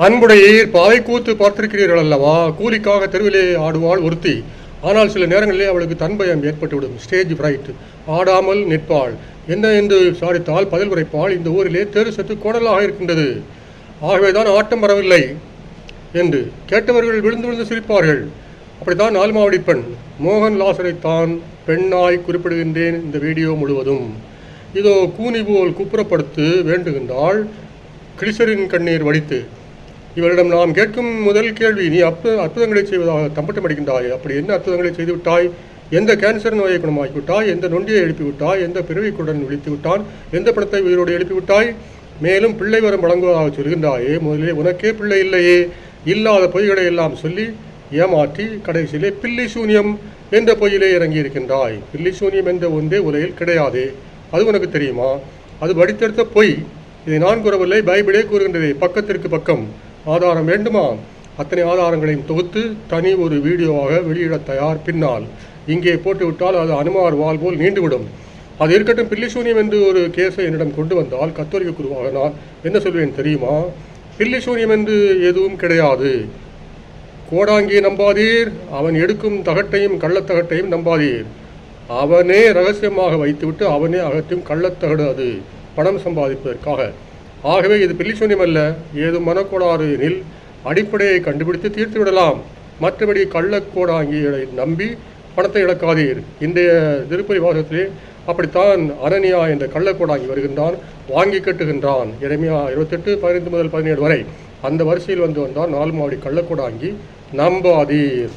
அன்புடையீர் பாவை கூத்து பார்த்திருக்கிறீர்கள் அல்லவா? கூலிக்காக தெருவிலே ஆடுவாள் ஒருத்தி. ஆனால் சில நேரங்களிலே அவளுக்கு தன்பயம் ஏற்பட்டுவிடும். Stage fright. ஆடாமல் நிற்பாள். என்ன என்று விசாரித்தால் பதில் உரைப்பாள், இந்த ஊரிலே தெரு சற்று கோடலாக இருக்கின்றது, ஆகவேதான் ஆட்டம் வரவில்லை என்று. கேட்டவர்கள் விழுந்து விழுந்து சிரிப்பார்கள். அப்படித்தான் நால்மாவடி பெண் மோகன் லாசரைத்தான் பெண்ணாய் குறிப்பிடுகின்றேன் இந்த வீடியோ முழுவதும். இதோ கூனி போல் குப்புறப்படுத்து வேண்டுகின்றாள் கிளிசரின் கண்ணீர் வடித்து. இவரிடம் நாம் கேட்கும் முதல் கேள்வி, நீ அற்புதங்களை செய்வதாக தம்பட்டம் அடிக்கின்றாய். அப்படி என்ன அற்புதங்களை செய்துவிட்டாய்? எந்த கேன்சர் நோயை குணமாக்கிவிட்டாய்? எந்த நொண்டியை எழுப்பிவிட்டாய்? எந்த பிறவிக்குடன் விழித்து விட்டான்? எந்த பணத்தை உயிரோடு எழுப்பிவிட்டாய்? மேலும் பிள்ளை வரம் வழங்குவதாக சொல்கின்றாயே, முதலிலே உனக்கே பிள்ளை இல்லையே. இல்லாத பொய்களை எல்லாம் சொல்லி ஏமாற்றி கடைசியிலே பில்லி சூன்யம் என்ற பொய்யிலே இறங்கி இருக்கின்றாய். பில்லி சூன்யம் என்ற ஒன்றே உலகில் கிடையாது. அது உனக்கு தெரியுமா? அது படித்தெடுத்த பொய். இதை நான் கூறவில்லை, பைபிளே கூறுகின்றது. பக்கத்திற்கு பக்கம் ஆதாரம் வேண்டுமா? அத்தனை ஆதாரங்களையும் தொகுத்து தனி ஒரு வீடியோவாக வெளியிட தயார். பின்னால் இங்கே போட்டுவிட்டால் அது அனுமார் வால் போல் நீண்டுவிடும். அது இருக்கட்டும். பில்லி சூன்யம் என்று ஒரு கேஸை என்னிடம் கொண்டு வந்தால் கத்தோலிக்க குருவாக நான் என்ன சொல்வேன் தெரியுமா? பில்லி சூன்யம் என்று எதுவும் கிடையாது. கோடாங்கியை நம்பாதீர், அவன் எடுக்கும் தகட்டையும் கள்ளத்தகட்டையும் நம்பாதீர். அவனே ரகசியமாக வைத்துவிட்டு அவனே அகற்றும் கள்ளத்தகடு, அது பணம் சம்பாதிப்பதற்காக. ஆகவே இது பில்லி சூன்யம் அல்ல. ஏதும் மனக்கோளாறு எனில் அடிப்படையை கண்டுபிடித்து தீர்த்து விடலாம். மற்றபடி கள்ளக்கோடாங்கியை நம்பி பணத்தை இழக்காதீர். இன்றைய திருப்பலி வாசகத்திலே அப்படித்தான் அனனியா என்ற கள்ளக்கோடாங்கி வருகின்றான், வாங்கி கட்டுகின்றான். எரேமியா 28:15 முதல் 17 வரை அந்த வரிசையில் வந்தான் நால்மாவடி கள்ளக்கோடாங்கி. நம்பாதீர்.